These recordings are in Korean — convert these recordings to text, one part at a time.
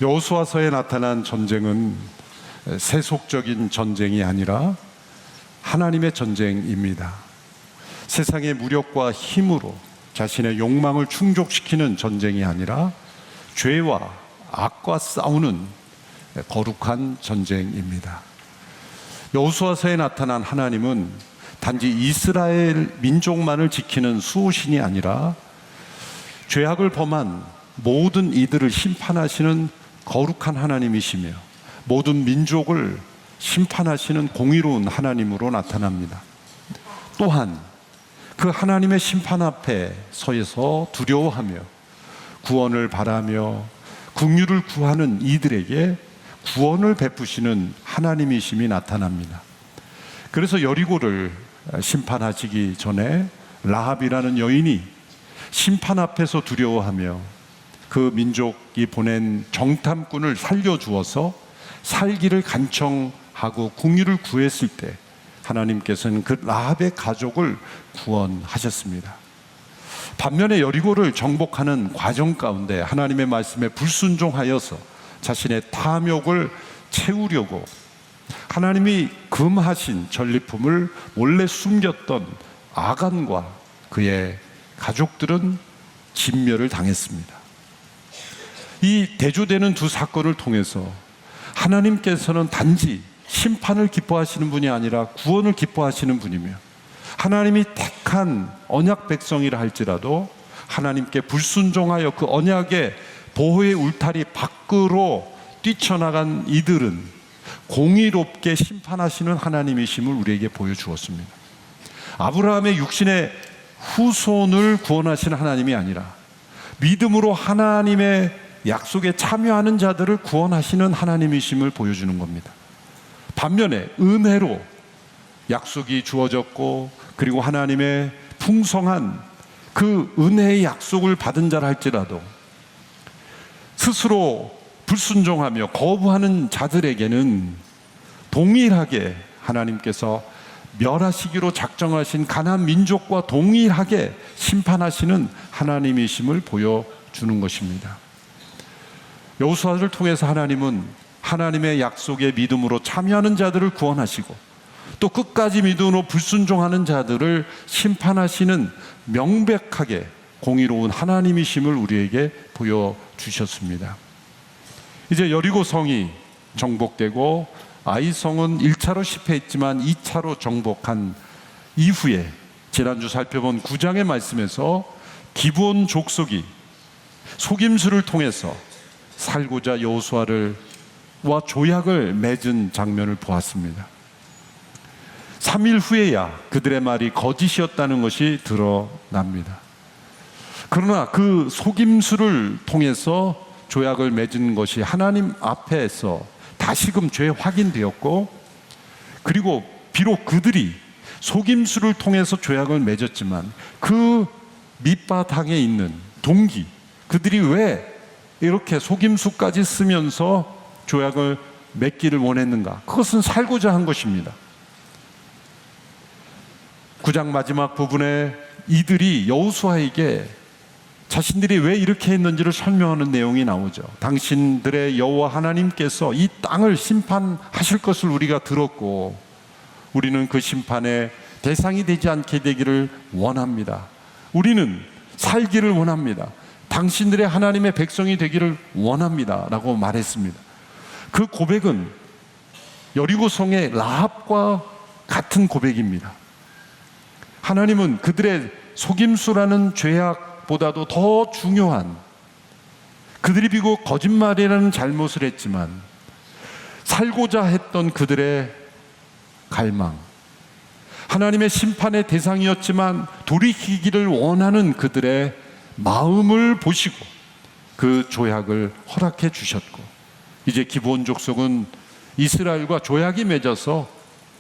여호수아서에 나타난 전쟁은 세속적인 전쟁이 아니라 하나님의 전쟁입니다. 세상의 무력과 힘으로 자신의 욕망을 충족시키는 전쟁이 아니라 죄와 악과 싸우는 거룩한 전쟁입니다. 여호수아서에 나타난 하나님은 단지 이스라엘 민족만을 지키는 수호신이 아니라 죄악을 범한 모든 이들을 심판하시는 거룩한 하나님이시며 모든 민족을 심판하시는 공의로운 하나님으로 나타납니다. 또한 그 하나님의 심판 앞에 서서 두려워하며 구원을 바라며 긍휼을 구하는 이들에게 구원을 베푸시는 하나님이심이 나타납니다. 그래서 여리고를 심판하시기 전에 라합이라는 여인이 심판 앞에서 두려워하며 그 민족이 보낸 정탐꾼을 살려주어서 살기를 간청하고 긍휼을 구했을 때 하나님께서는 그 라합의 가족을 구원하셨습니다. 반면에 여리고를 정복하는 과정 가운데 하나님의 말씀에 불순종하여서 자신의 탐욕을 채우려고 하나님이 금하신 전리품을 몰래 숨겼던 아간과 그의 가족들은 진멸을 당했습니다. 이 대조되는 두 사건을 통해서 하나님께서는 단지 심판을 기뻐하시는 분이 아니라 구원을 기뻐하시는 분이며 하나님이 택한 언약 백성이라 할지라도 하나님께 불순종하여 그 언약의 보호의 울타리 밖으로 뛰쳐나간 이들은 공의롭게 심판하시는 하나님이심을 우리에게 보여주었습니다. 아브라함의 육신의 후손을 구원하시는 하나님이 아니라 믿음으로 하나님의 약속에 참여하는 자들을 구원하시는 하나님이심을 보여주는 겁니다. 반면에 은혜로 약속이 주어졌고 그리고 하나님의 풍성한 그 은혜의 약속을 받은 자라 할지라도 스스로 불순종하며 거부하는 자들에게는 동일하게 하나님께서 멸하시기로 작정하신 가나안 민족과 동일하게 심판하시는 하나님이심을 보여주는 것입니다. 여호수아를 통해서 하나님은 하나님의 약속에 믿음으로 참여하는 자들을 구원하시고 또 끝까지 믿음으로 불순종하는 자들을 심판하시는 명백하게 공의로운 하나님이심을 우리에게 보여주셨습니다. 이제 여리고 성이 정복되고 아이성은 1차로 실패했지만 2차로 정복한 이후에 지난주 살펴본 9장의 말씀에서 기브온 족속이 속임수를 통해서 살고자 여호수아와 조약을 맺은 장면을 보았습니다. 3일 후에야 그들의 말이 거짓이었다는 것이 드러납니다. 그러나 그 속임수를 통해서 조약을 맺은 것이 하나님 앞에서 다시금 죄 확인되었고 그리고 비록 그들이 속임수를 통해서 조약을 맺었지만 그 밑바탕에 있는 동기, 그들이 왜 이렇게 속임수까지 쓰면서 조약을 맺기를 원했는가? 그것은 살고자 한 것입니다. 9장 마지막 부분에 이들이 여호수아에게 자신들이 왜 이렇게 했는지를 설명하는 내용이 나오죠. 당신들의 여호와 하나님께서 이 땅을 심판하실 것을 우리가 들었고 우리는 그 심판의 대상이 되지 않게 되기를 원합니다. 우리는 살기를 원합니다. 당신들의 하나님의 백성이 되기를 원합니다 라고 말했습니다. 그 고백은 여리고성의 라합과 같은 고백입니다. 하나님은 그들의 속임수라는 죄악보다도 더 중요한, 그들이 비록 거짓말이라는 잘못을 했지만 살고자 했던 그들의 갈망, 하나님의 심판의 대상이었지만 돌이키기를 원하는 그들의 마음을 보시고 그 조약을 허락해 주셨고, 이제 기브온 족속은 이스라엘과 조약이 맺어서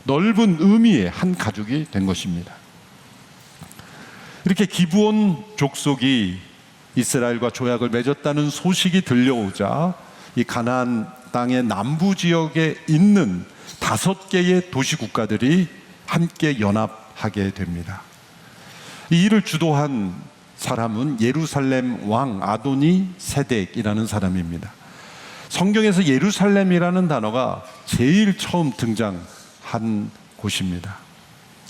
넓은 의미의 한 가족이 된 것입니다. 이렇게 기브온 족속이 이스라엘과 조약을 맺었다는 소식이 들려오자 이 가나안 땅의 남부 지역에 있는 5개의 도시 국가들이 함께 연합하게 됩니다. 이 일을 주도한 사람은 예루살렘 왕 아도니 세덱이라는 사람입니다. 성경에서 예루살렘이라는 단어가 제일 처음 등장한 곳입니다.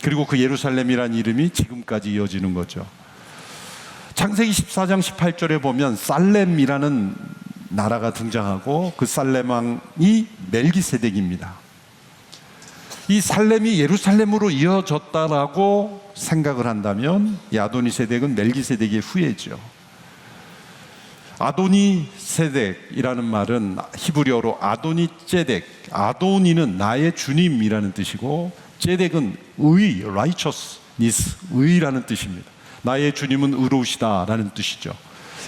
그리고 그 예루살렘이라는 이름이 지금까지 이어지는 거죠. 창세기 14장 18절에 보면 살렘이라는 나라가 등장하고 그 살렘 왕이 멜기세덱입니다. 이 살렘이 예루살렘으로 이어졌다라고 생각을 한다면 이 아도니세덱은 멜기세덱의 후예죠. 아도니세덱이라는 말은 히브리어로 아도니제덱, 아도니는 나의 주님이라는 뜻이고 제덱은 의, righteousness, 의라는 뜻입니다. 나의 주님은 의로우시다라는 뜻이죠.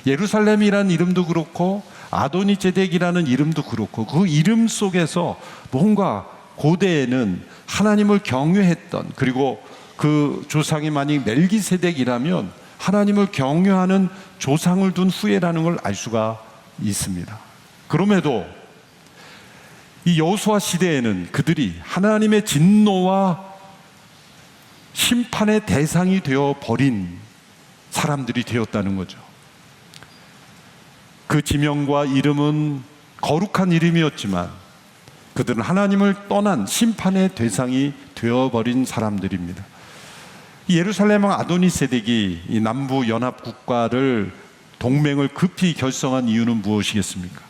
예루살렘이라는 이름도 그렇고 아도니제덱이라는 이름도 그렇고 그 이름 속에서 뭔가 고대에는 하나님을 경외했던, 그리고 그 조상이 만약 멜기세덱이라면 하나님을 경외하는 조상을 둔 후예라는 걸 알 수가 있습니다. 그럼에도 이 여호수아 시대에는 그들이 하나님의 진노와 심판의 대상이 되어 버린 사람들이 되었다는 거죠. 그 지명과 이름은 거룩한 이름이었지만 그들은 하나님을 떠난 심판의 대상이 되어버린 사람들입니다. 예루살렘 왕 아도니세덱이 이 남부 연합 국가를 동맹을 급히 결성한 이유는 무엇이겠습니까?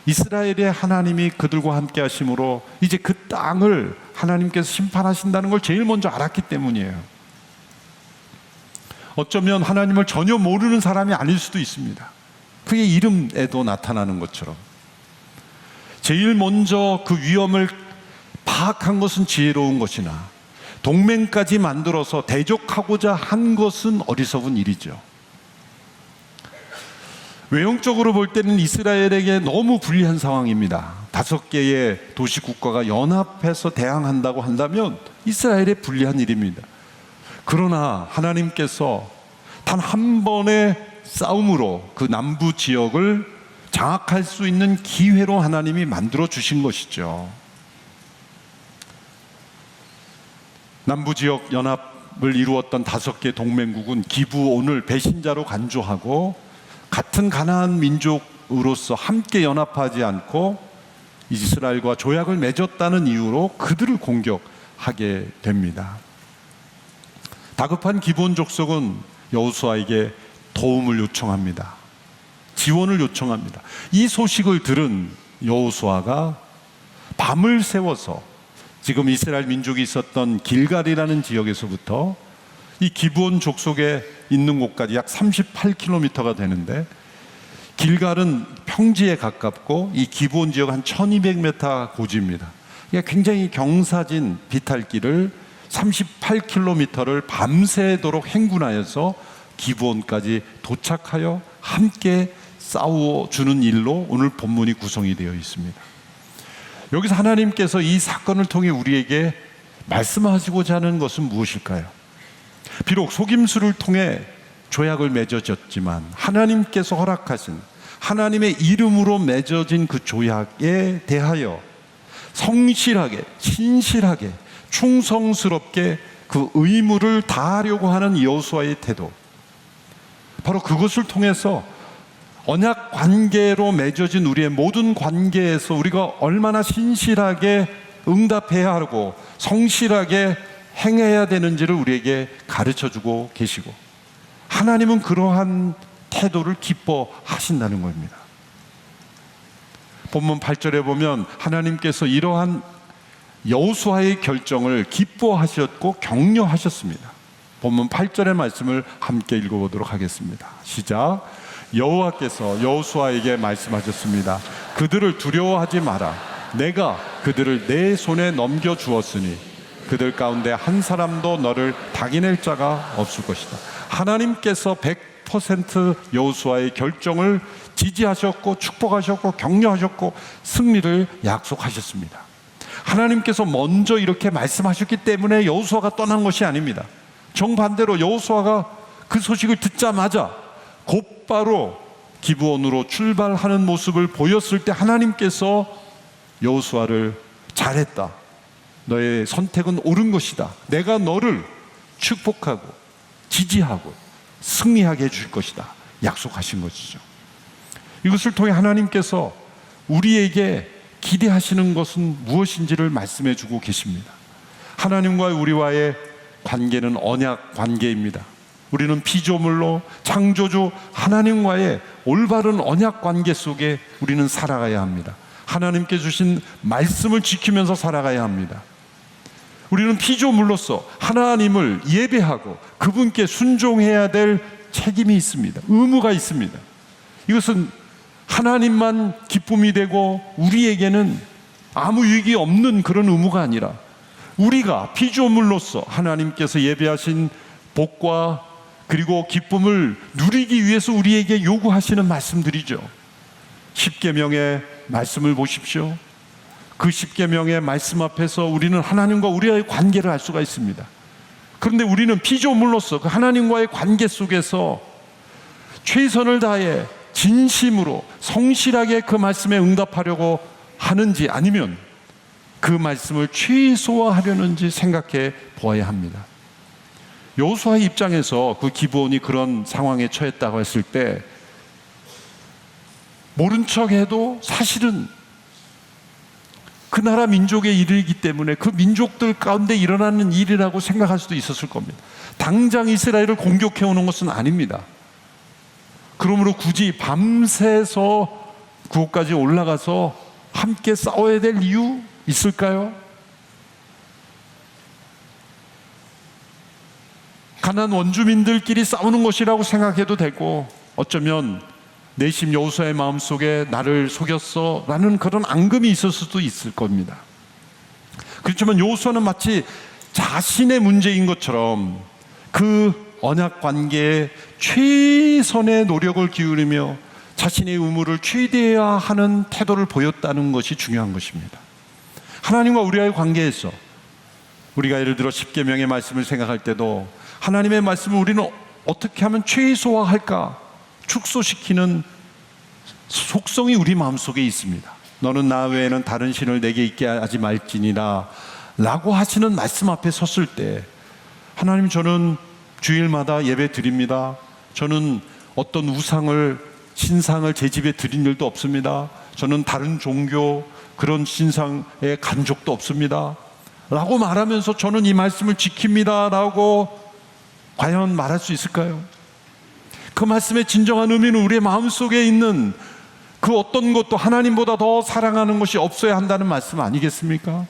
이스라엘의 하나님이 그들과 함께 하심으로 이제 그 땅을 하나님께서 심판하신다는 걸 제일 먼저 알았기 때문이에요. 어쩌면 하나님을 전혀 모르는 사람이 아닐 수도 있습니다. 그게 이름에도 나타나는 것처럼 제일 먼저 그 위험을 파악한 것은 지혜로운 것이나 동맹까지 만들어서 대적하고자 한 것은 어리석은 일이죠. 외형적으로 볼 때는 이스라엘에게 너무 불리한 상황입니다. 5개의 도시 국가가 연합해서 대항한다고 한다면 이스라엘에 불리한 일입니다. 그러나 하나님께서 단 한 번의 싸움으로 그 남부 지역을 장악할 수 있는 기회로 하나님이 만들어 주신 것이죠. 남부 지역 연합을 이루었던 5개 동맹국은 기브온을 배신자로 간주하고 같은 가나안 민족으로서 함께 연합하지 않고 이스라엘과 조약을 맺었다는 이유로 그들을 공격하게 됩니다. 다급한 기브온 족속은 여호수아에게 도움을 요청합니다. 지원을 요청합니다. 이 소식을 들은 여호수아가 밤을 새워서 지금 이스라엘 민족이 있었던 길갈이라는 지역에서부터 이 기브온 족속에 있는 곳까지 약 38km가 되는데 길갈은 평지에 가깝고 이 기브온 지역 한 1200m 고지입니다. 굉장히 경사진 비탈길을 38km를 밤새도록 행군하여서 기브온까지 도착하여 함께 싸워주는 일로 오늘 본문이 구성이 되어 있습니다. 여기서 하나님께서 이 사건을 통해 우리에게 말씀하시고자 하는 것은 무엇일까요? 비록 속임수를 통해 조약을 맺어졌지만 하나님께서 허락하신 하나님의 이름으로 맺어진 그 조약에 대하여 성실하게, 신실하게, 충성스럽게 그 의무를 다하려고 하는 여호수아의 태도, 바로 그것을 통해서 언약 관계로 맺어진 우리의 모든 관계에서 우리가 얼마나 신실하게 응답해야 하고 성실하게 행해야 되는지를 우리에게 가르쳐주고 계시고, 하나님은 그러한 태도를 기뻐하신다는 겁니다. 본문 8절에 보면 하나님께서 이러한 여호수아의 결정을 기뻐하셨고 격려하셨습니다. 본문 8절의 말씀을 함께 읽어보도록 하겠습니다. 시작. 여호와께서 여호수아에게 말씀하셨습니다. 그들을 두려워하지 마라. 내가 그들을 내 손에 넘겨주었으니 그들 가운데 한 사람도 너를 당해낼 자가 없을 것이다. 하나님께서 100% 여호수아의 결정을 지지하셨고 축복하셨고 격려하셨고 승리를 약속하셨습니다. 하나님께서 먼저 이렇게 말씀하셨기 때문에 여호수아가 떠난 것이 아닙니다. 정반대로 여호수아가 그 소식을 듣자마자 곧바로 기브온으로 출발하는 모습을 보였을 때 하나님께서 여호수아를 잘했다. 너의 선택은 옳은 것이다. 내가 너를 축복하고 지지하고 승리하게 해줄 것이다. 약속하신 것이죠. 이것을 통해 하나님께서 우리에게 기대하시는 것은 무엇인지를 말씀해 주고 계십니다. 하나님과 우리와의 관계는 언약 관계입니다. 우리는 피조물로 창조주 하나님과의 올바른 언약 관계 속에 우리는 살아가야 합니다. 하나님께 주신 말씀을 지키면서 살아가야 합니다. 우리는 피조물로서 하나님을 예배하고 그분께 순종해야 될 책임이 있습니다. 의무가 있습니다. 이것은 하나님만 기쁨이 되고 우리에게는 아무 유익이 없는 그런 의무가 아니라 우리가 피조물로서 하나님께서 예배하신 복과 그리고 기쁨을 누리기 위해서 우리에게 요구하시는 말씀들이죠. 십계명의 말씀을 보십시오. 그 십계명의 말씀 앞에서 우리는 하나님과 우리와의 관계를 알 수가 있습니다. 그런데 우리는 피조물로서 그 하나님과의 관계 속에서 최선을 다해 진심으로 성실하게 그 말씀에 응답하려고 하는지 아니면 그 말씀을 최소화하려는지 생각해 보아야 합니다. 여호수아의 입장에서 그 기브온이 그런 상황에 처했다고 했을 때 모른 척해도 사실은 그 나라 민족의 일이기 때문에 그 민족들 가운데 일어나는 일이라고 생각할 수도 있었을 겁니다. 당장 이스라엘을 공격해 오는 것은 아닙니다. 그러므로 굳이 밤새서 그곳까지 올라가서 함께 싸워야 될 이유 있을까요? 가나안 원주민들끼리 싸우는 것이라고 생각해도 되고, 어쩌면 내심 여호수아의 마음속에 나를 속였어 라는 그런 앙금이 있을 수도 있을 겁니다. 그렇지만 여호수아는 마치 자신의 문제인 것처럼 그 언약 관계에 최선의 노력을 기울이며 자신의 의무를 최대화하는 태도를 보였다는 것이 중요한 것입니다. 하나님과 우리와의 관계에서 우리가 예를 들어 십계명의 말씀을 생각할 때도 하나님의 말씀을 우리는 어떻게 하면 최소화할까 축소시키는 속성이 우리 마음속에 있습니다. 너는 나 외에는 다른 신을 내게 있게 하지 말지니라 라고 하시는 말씀 앞에 섰을 때, 하나님, 저는 주일마다 예배 드립니다. 저는 어떤 우상을 신상을 제 집에 드린 일도 없습니다. 저는 다른 종교 그런 신상에 간 적도 없습니다 라고 말하면서 저는 이 말씀을 지킵니다 라고 과연 말할 수 있을까요? 그 말씀의 진정한 의미는 우리의 마음속에 있는 그 어떤 것도 하나님보다 더 사랑하는 것이 없어야 한다는 말씀 아니겠습니까?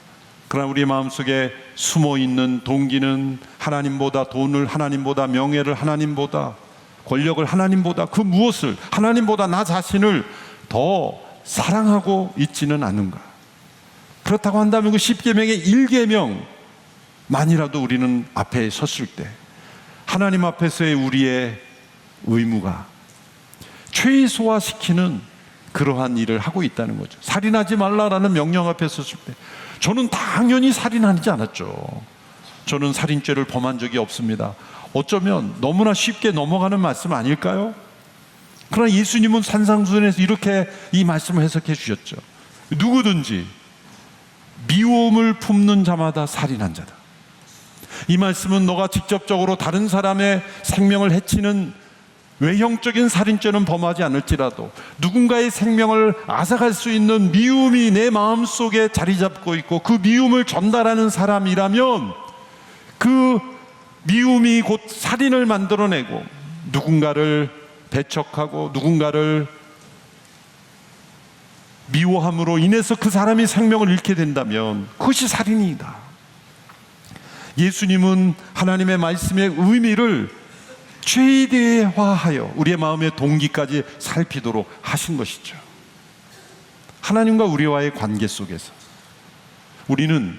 그러나 우리의 마음속에 숨어있는 동기는 하나님보다 돈을, 하나님보다 명예를, 하나님보다 권력을, 하나님보다 그 무엇을, 하나님보다 나 자신을 더 사랑하고 있지는 않은가? 그렇다고 한다면 그 십계명의 1계명만이라도 우리는 앞에 섰을 때 하나님 앞에서의 우리의 의무가 최소화시키는 그러한 일을 하고 있다는 거죠. 살인하지 말라라는 명령 앞에 섰을 때 저는 당연히 살인하지 않았죠. 저는 살인죄를 범한 적이 없습니다. 어쩌면 너무나 쉽게 넘어가는 말씀 아닐까요? 그러나 예수님은 산상수훈에서 이렇게 이 말씀을 해석해 주셨죠. 누구든지 미움을 품는 자마다 살인한 자다. 이 말씀은 너가 직접적으로 다른 사람의 생명을 해치는 외형적인 살인죄는 범하지 않을지라도 누군가의 생명을 앗아갈 수 있는 미움이 내 마음속에 자리 잡고 있고 그 미움을 전달하는 사람이라면 그 미움이 곧 살인을 만들어내고 누군가를 배척하고 누군가를 미워함으로 인해서 그 사람이 생명을 잃게 된다면 그것이 살인이다. 예수님은 하나님의 말씀의 의미를 최대화하여 우리의 마음의 동기까지 살피도록 하신 것이죠. 하나님과 우리와의 관계 속에서 우리는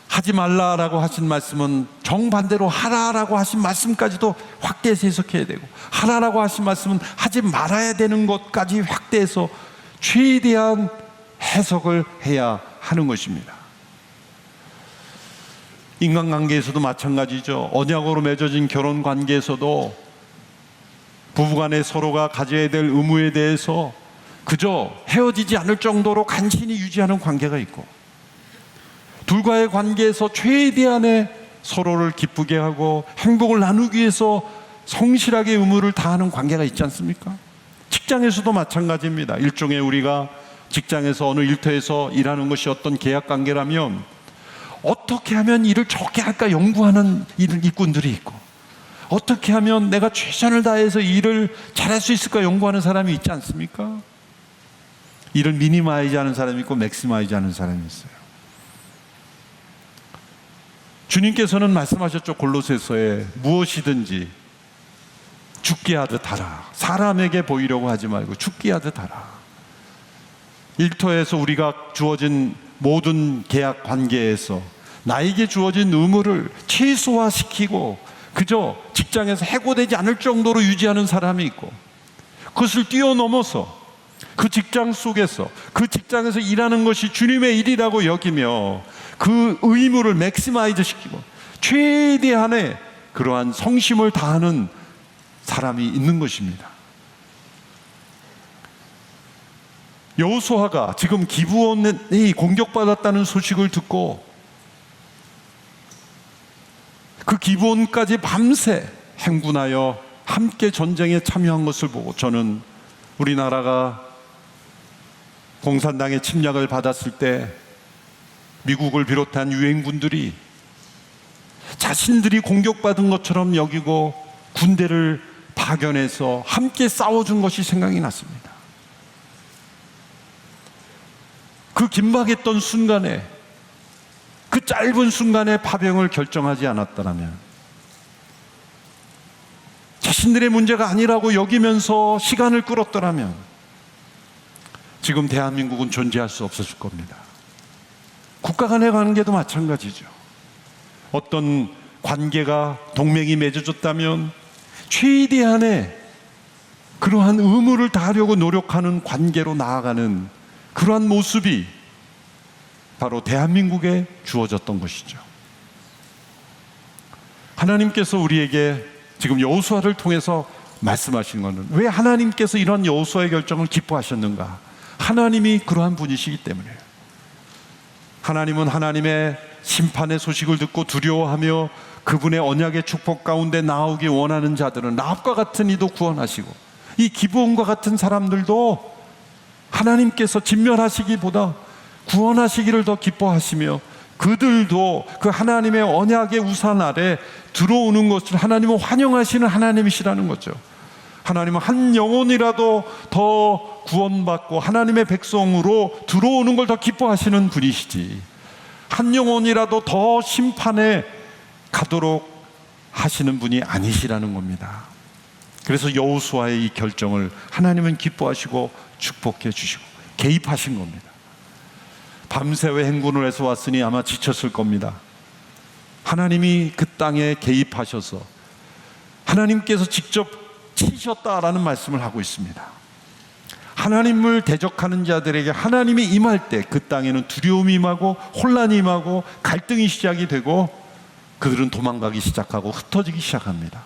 하지 말라라고 하신 말씀은 정반대로 하라라고 하신 말씀까지도 확대해서 해석해야 되고, 하라라고 하신 말씀은 하지 말아야 되는 것까지 확대해서 최대한 해석을 해야 하는 것입니다. 인간관계에서도 마찬가지죠. 언약으로 맺어진 결혼관계에서도 부부간에 서로가 가져야 될 의무에 대해서 그저 헤어지지 않을 정도로 간신히 유지하는 관계가 있고, 둘과의 관계에서 최대한의 서로를 기쁘게 하고 행복을 나누기 위해서 성실하게 의무를 다하는 관계가 있지 않습니까? 직장에서도 마찬가지입니다. 일종의 우리가 직장에서 어느 일터에서 일하는 것이 어떤 계약관계라면 어떻게 하면 일을 좋게 할까 연구하는 일꾼들이 있고, 어떻게 하면 내가 최선을 다해서 일을 잘할 수 있을까 연구하는 사람이 있지 않습니까? 일을 미니마이즈 하는 사람이 있고 맥시마이즈 하는 사람이 있어요. 주님께서는 말씀하셨죠. 골로새서에 무엇이든지 죽게 하듯 하라. 사람에게 보이려고 하지 말고 죽게 하듯 하라. 일터에서 우리가 주어진 모든 계약 관계에서 나에게 주어진 의무를 최소화시키고 그저 직장에서 해고되지 않을 정도로 유지하는 사람이 있고, 그것을 뛰어넘어서 그 직장 속에서 그 직장에서 일하는 것이 주님의 일이라고 여기며 그 의무를 맥시마이즈 시키고 최대한의 그러한 성심을 다하는 사람이 있는 것입니다. 여호수아가 지금 기브온이 공격받았다는 소식을 듣고 그 기브온까지 밤새 행군하여 함께 전쟁에 참여한 것을 보고 저는 우리나라가 공산당의 침략을 받았을 때 미국을 비롯한 유엔군들이 자신들이 공격받은 것처럼 여기고 군대를 파견해서 함께 싸워준 것이 생각이 났습니다. 그 긴박했던 순간에, 그 짧은 순간에 파병을 결정하지 않았더라면, 자신들의 문제가 아니라고 여기면서 시간을 끌었더라면 지금 대한민국은 존재할 수 없었을 겁니다. 국가 간의 관계도 마찬가지죠. 어떤 관계가 동맹이 맺어졌다면 최대한의 그러한 의무를 다하려고 노력하는 관계로 나아가는 그러한 모습이 바로 대한민국에 주어졌던 것이죠. 하나님께서 우리에게 지금 여호수아를 통해서 말씀하신 것은, 왜 하나님께서 이런 여호수아의 결정을 기뻐하셨는가? 하나님이 그러한 분이시기 때문에요. 하나님은 하나님의 심판의 소식을 듣고 두려워하며 그분의 언약의 축복 가운데 나오기 원하는 자들은 라합과 같은 이도 구원하시고, 이 기브온과 같은 사람들도 하나님께서 진멸하시기보다 구원하시기를 더 기뻐하시며, 그들도 그 하나님의 언약의 우산 아래 들어오는 것을 하나님은 환영하시는 하나님이시라는 거죠. 하나님은 한 영혼이라도 더 구원받고 하나님의 백성으로 들어오는 걸 더 기뻐하시는 분이시지, 한 영혼이라도 더 심판에 가도록 하시는 분이 아니시라는 겁니다. 그래서 여호수아의 이 결정을 하나님은 기뻐하시고 축복해 주시고 개입하신 겁니다. 밤새워 행군을 해서 왔으니 아마 지쳤을 겁니다. 하나님이 그 땅에 개입하셔서 하나님께서 직접 치셨다라는 말씀을 하고 있습니다. 하나님을 대적하는 자들에게 하나님이 임할 때 그 땅에는 두려움이 임하고 혼란이 임하고 갈등이 시작이 되고 그들은 도망가기 시작하고 흩어지기 시작합니다.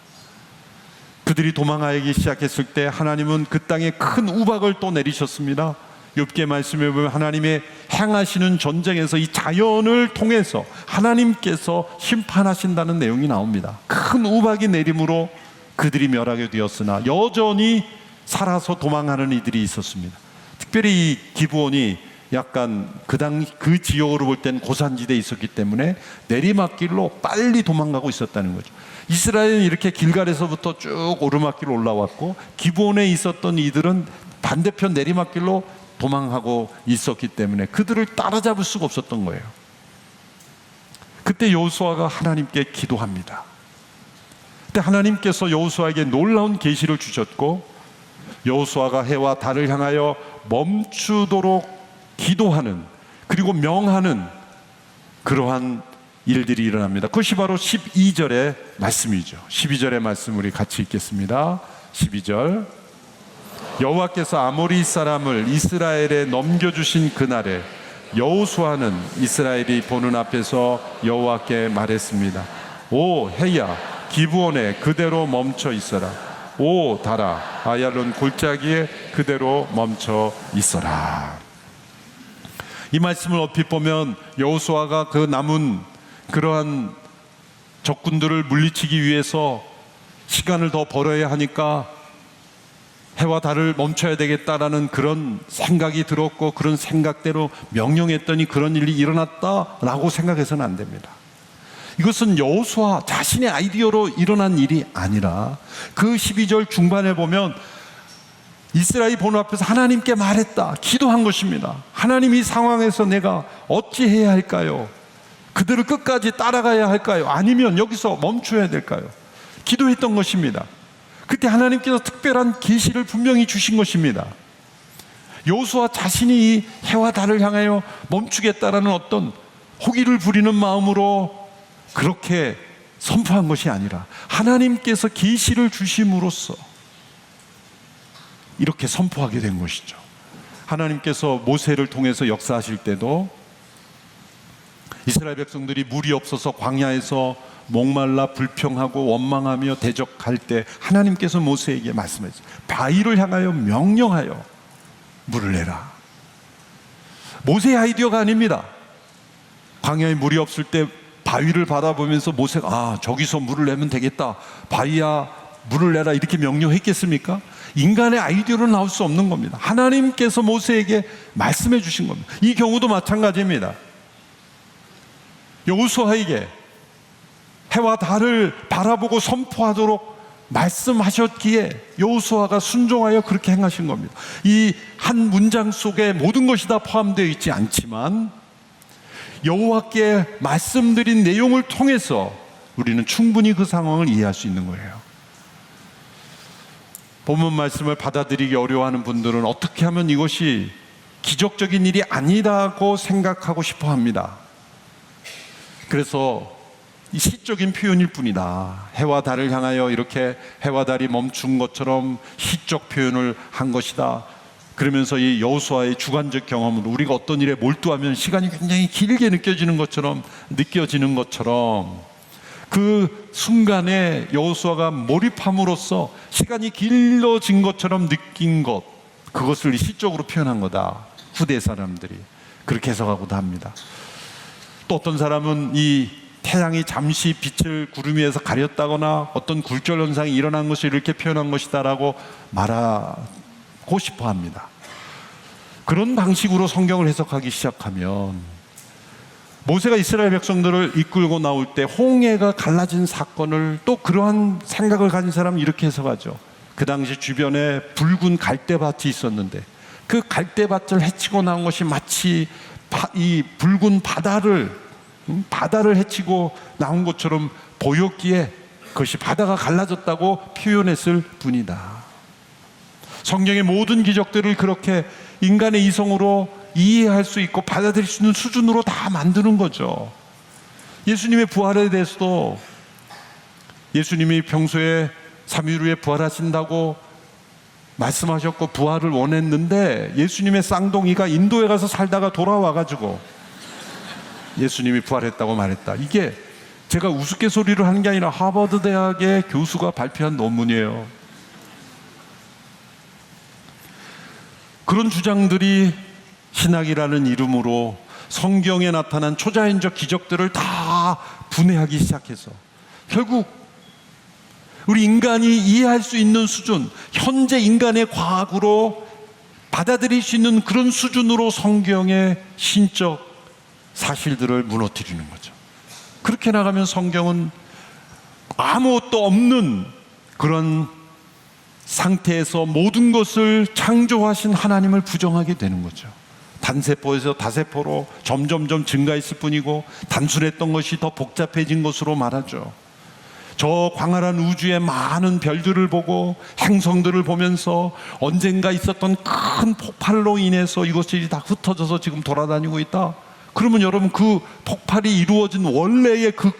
그들이 도망하기 시작했을 때 하나님은 그 땅에 큰 우박을 또 내리셨습니다. 욥기의 말씀에 보면 하나님의 행하시는 전쟁에서 이 자연을 통해서 하나님께서 심판하신다는 내용이 나옵니다. 큰 우박이 내림으로 그들이 멸하게 되었으나 여전히 살아서 도망하는 이들이 있었습니다. 특별히 이 기브온이 약간 그 지역으로 볼 땐 고산지대에 있었기 때문에 내리막길로 빨리 도망가고 있었다는 거죠. 이스라엘은 이렇게 길갈에서부터 쭉 오르막길로 올라왔고 기브온에 있었던 이들은 반대편 내리막길로 도망하고 있었기 때문에 그들을 따라잡을 수가 없었던 거예요. 그때 여호수아가 하나님께 기도합니다. 그때 하나님께서 여호수아에게 놀라운 계시를 주셨고, 여호수아가 해와 달을 향하여 멈추도록 기도하는, 그리고 명하는 그러한 일들이 일어납니다. 그것이 바로 12절의 말씀이죠. 12절의 말씀 우리 같이 읽겠습니다. 12절. 여호와께서 아모리 사람을 이스라엘에 넘겨주신 그날에 여호수아는 이스라엘이 보는 앞에서 여호와께 말했습니다. 오 해야 기브온에 그대로 멈춰 있어라. 오 달아 아얄론 골짜기에 그대로 멈춰 있어라. 이 말씀을 얼핏 보면 여호수아가 그 남은 그러한 적군들을 물리치기 위해서 시간을 더 벌어야 하니까 해와 달을 멈춰야 되겠다라는 그런 생각이 들었고 그런 생각대로 명령했더니 그런 일이 일어났다라고 생각해서는 안 됩니다. 이것은 여호수아 자신의 아이디어로 일어난 일이 아니라 그 12절 중반에 보면 이스라엘 보는 앞에서 하나님께 말했다, 기도한 것입니다. 하나님, 이 상황에서 내가 어찌해야 할까요? 그들을 끝까지 따라가야 할까요? 아니면 여기서 멈춰야 될까요? 기도했던 것입니다. 그때 하나님께서 특별한 계시를 분명히 주신 것입니다. 여호수아 자신이 이 해와 달을 향하여 멈추겠다라는 어떤 호기를 부리는 마음으로 그렇게 선포한 것이 아니라 하나님께서 계시를 주심으로써 이렇게 선포하게 된 것이죠. 하나님께서 모세를 통해서 역사하실 때도 이스라엘 백성들이 물이 없어서 광야에서 목말라 불평하고 원망하며 대적할 때 하나님께서 모세에게 말씀하셨어요. 바위를 향하여 명령하여 물을 내라. 모세의 아이디어가 아닙니다. 광야에 물이 없을 때 바위를 바라보면서 모세가 저기서 물을 내면 되겠다, 바위야 물을 내라, 이렇게 명령했겠습니까? 인간의 아이디어로 나올 수 없는 겁니다. 하나님께서 모세에게 말씀해 주신 겁니다. 이 경우도 마찬가지입니다. 여호수아에게 해와 달을 바라보고 선포하도록 말씀하셨기에 여호수아가 순종하여 그렇게 행하신 겁니다. 이 한 문장 속에 모든 것이 다 포함되어 있지 않지만 여호와께 말씀드린 내용을 통해서 우리는 충분히 그 상황을 이해할 수 있는 거예요. 본문 말씀을 받아들이기 어려워하는 분들은 어떻게 하면 이것이 기적적인 일이 아니라고 생각하고 싶어 합니다. 그래서 이 시적인 표현일 뿐이다, 해와 달을 향하여 이렇게 해와 달이 멈춘 것처럼 시적 표현을 한 것이다, 그러면서 이 여호수아의 주관적 경험으로 우리가 어떤 일에 몰두하면 시간이 굉장히 길게 느껴지는 것처럼 그 순간에 여호수아가 몰입함으로써 시간이 길어진 것처럼 느낀 것, 그것을 시적으로 표현한 거다. 후대 사람들이 그렇게 해석하고도 합니다. 또 어떤 사람은 이 태양이 잠시 빛을 구름 위에서 가렸다거나 어떤 굴절 현상이 일어난 것을 이렇게 표현한 것이다라고 말하고 싶어 합니다. 그런 방식으로 성경을 해석하기 시작하면 모세가 이스라엘 백성들을 이끌고 나올 때 홍해가 갈라진 사건을 또 그러한 생각을 가진 사람은 이렇게 해석하죠. 그 당시 주변에 붉은 갈대밭이 있었는데 그 갈대밭을 헤치고 나온 것이 마치 이 붉은 바다를 헤치고 나온 것처럼 보였기에 그것이 바다가 갈라졌다고 표현했을 뿐이다. 성경의 모든 기적들을 그렇게 인간의 이성으로 이해할 수 있고 받아들일 수 있는 수준으로 다 만드는 거죠. 예수님의 부활에 대해서도 예수님이 평소에 3일 후에 부활하신다고 말씀하셨고 부활을 원했는데 예수님의 쌍둥이가 인도에 가서 살다가 돌아와가지고 예수님이 부활했다고 말했다. 이게 제가 우스갯소리를 하는 게 아니라 하버드 대학의 교수가 발표한 논문이에요. 그런 주장들이 신학이라는 이름으로 성경에 나타난 초자연적 기적들을 다 분해하기 시작해서 결국 우리 인간이 이해할 수 있는 수준, 현재 인간의 과학으로 받아들일 수 있는 그런 수준으로 성경의 신적 사실들을 무너뜨리는 거죠. 그렇게 나가면 성경은 아무것도 없는 그런 상태에서 모든 것을 창조하신 하나님을 부정하게 되는 거죠. 단세포에서 다세포로 점점점 증가했을 뿐이고 단순했던 것이 더 복잡해진 것으로 말하죠. 저 광활한 우주의 많은 별들을 보고 행성들을 보면서 언젠가 있었던 큰 폭발로 인해서 이것이 다 흩어져서 지금 돌아다니고 있다. 그러면 여러분, 그 폭발이 이루어진 원래의 그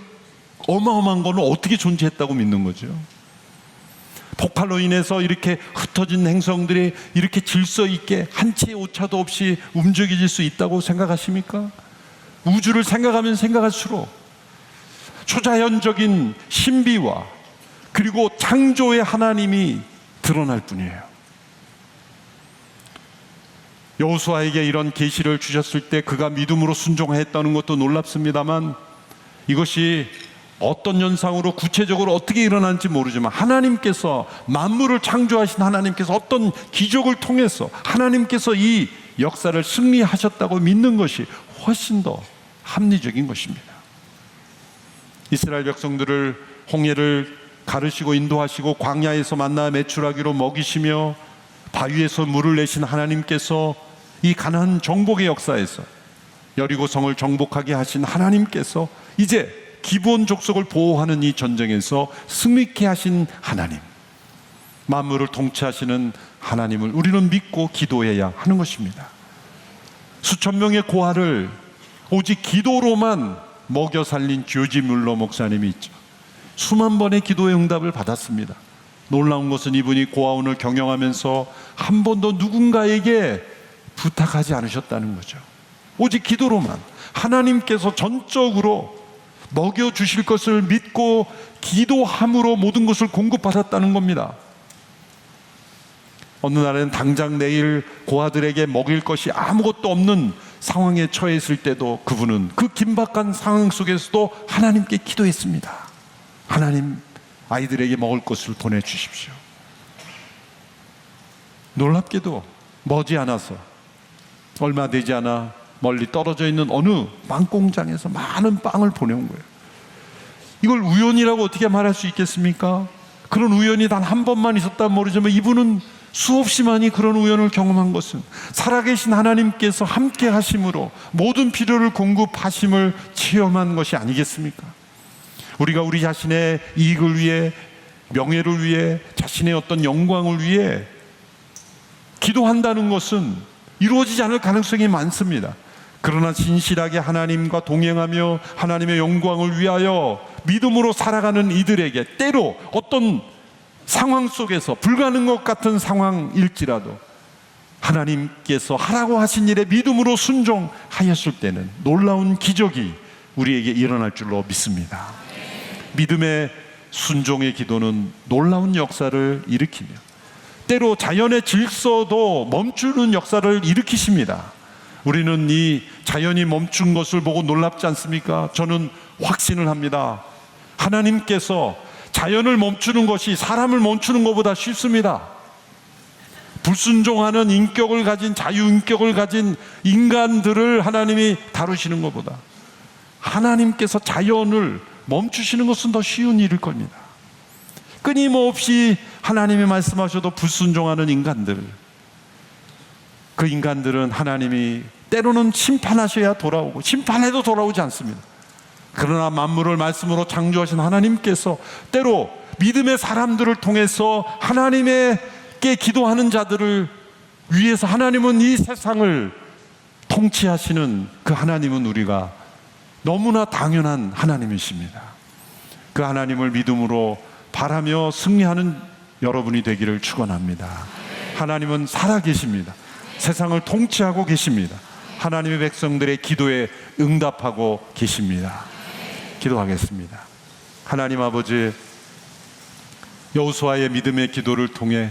어마어마한 거는 어떻게 존재했다고 믿는 거죠? 폭발로 인해서 이렇게 흩어진 행성들이 이렇게 질서 있게 한 치의 오차도 없이 움직여질 수 있다고 생각하십니까? 우주를 생각하면 생각할수록 초자연적인 신비와 그리고 창조의 하나님이 드러날 뿐이에요. 여호수아에게 이런 계시를 주셨을 때 그가 믿음으로 순종했다는 것도 놀랍습니다만 이것이 어떤 현상으로 구체적으로 어떻게 일어난지 모르지만 하나님께서 만물을 창조하신 하나님께서 어떤 기적을 통해서 하나님께서 이 역사를 승리하셨다고 믿는 것이 훨씬 더 합리적인 것입니다. 이스라엘 백성들을 홍해를 가르시고 인도하시고 광야에서 만나 메추라기로 먹이시며 바위에서 물을 내신 하나님께서 이 가나안 정복의 역사에서 여리고성을 정복하게 하신 하나님께서 이제 기브온 족속을 보호하는 이 전쟁에서 승리케 하신 하나님, 만물을 통치하시는 하나님을 우리는 믿고 기도해야 하는 것입니다. 수천 명의 고아를 오직 기도로만 먹여 살린 조지 뮬러 목사님이 있죠. 수만 번의 기도의 응답을 받았습니다. 놀라운 것은 이분이 고아원을 경영하면서 한 번도 누군가에게 부탁하지 않으셨다는 거죠. 오직 기도로만 하나님께서 전적으로 먹여주실 것을 믿고 기도함으로 모든 것을 공급받았다는 겁니다. 어느 날에는 당장 내일 고아들에게 먹일 것이 아무것도 없는 상황에 처했을 때도 그분은 그 긴박한 상황 속에서도 하나님께 기도했습니다. 하나님, 아이들에게 먹을 것을 보내주십시오. 놀랍게도 머지않아서 얼마 되지 않아 멀리 떨어져 있는 어느 빵 공장에서 많은 빵을 보내온 거예요. 이걸 우연이라고 어떻게 말할 수 있겠습니까? 그런 우연이 단 한 번만 있었다면 모르지만 이분은 수없이 많이 그런 우연을 경험한 것은 살아계신 하나님께서 함께 하심으로 모든 필요를 공급하심을 체험한 것이 아니겠습니까? 우리가 우리 자신의 이익을 위해, 명예를 위해, 자신의 어떤 영광을 위해 기도한다는 것은 이루어지지 않을 가능성이 많습니다. 그러나 진실하게 하나님과 동행하며 하나님의 영광을 위하여 믿음으로 살아가는 이들에게 때로 어떤 상황 속에서 불가능한 것 같은 상황일지라도 하나님께서 하라고 하신 일에 믿음으로 순종하였을 때는 놀라운 기적이 우리에게 일어날 줄로 믿습니다. 믿음의 순종의 기도는 놀라운 역사를 일으키며 때로 자연의 질서도 멈추는 역사를 일으키십니다. 우리는 이 자연이 멈춘 것을 보고 놀랍지 않습니까? 저는 확신을 합니다. 하나님께서 자연을 멈추는 것이 사람을 멈추는 것보다 쉽습니다. 불순종하는 인격을 가진, 자유인격을 가진 인간들을 하나님이 다루시는 것보다 하나님께서 자연을 멈추시는 것은 더 쉬운 일일 겁니다. 끊임없이 하나님이 말씀하셔도 불순종하는 인간들, 그 인간들은 하나님이 때로는 심판하셔야 돌아오고 심판해도 돌아오지 않습니다. 그러나 만물을 말씀으로 창조하신 하나님께서 때로 믿음의 사람들을 통해서 하나님께 기도하는 자들을 위해서 하나님은 이 세상을 통치하시는 그 하나님은 우리가 너무나 당연한 하나님이십니다. 그 하나님을 믿음으로 바라며 승리하는 여러분이 되기를 축원합니다. 하나님은 살아계십니다. 세상을 통치하고 계십니다. 하나님의 백성들의 기도에 응답하고 계십니다. 기도하겠습니다. 하나님 아버지, 여호수아의 믿음의 기도를 통해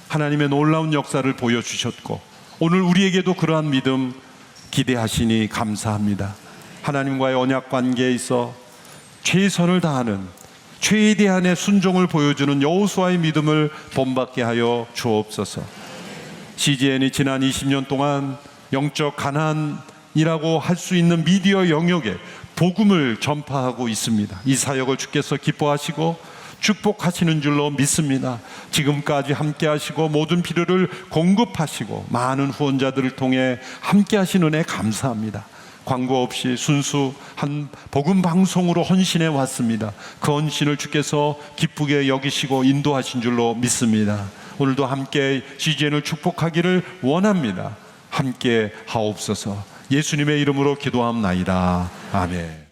하나님의 놀라운 역사를 보여주셨고 오늘 우리에게도 그러한 믿음 기대하시니 감사합니다. 하나님과의 언약 관계에 있어 최선을 다하는 최대한의 순종을 보여주는 여호수아의 믿음을 본받게 하여 주옵소서. CGN이 지난 20년 동안 영적 가난이라고 할 수 있는 미디어 영역에 복음을 전파하고 있습니다. 이 사역을 주께서 기뻐하시고 축복하시는 줄로 믿습니다. 지금까지 함께 하시고 모든 필요를 공급하시고 많은 후원자들을 통해 함께 하신 은혜 감사합니다. 광고 없이 순수한 복음 방송으로 헌신해 왔습니다. 그 헌신을 주께서 기쁘게 여기시고 인도하신 줄로 믿습니다. 오늘도 함께 CGN을 축복하기를 원합니다. 함께 하옵소서. 예수님의 이름으로 기도합나이다. 아멘.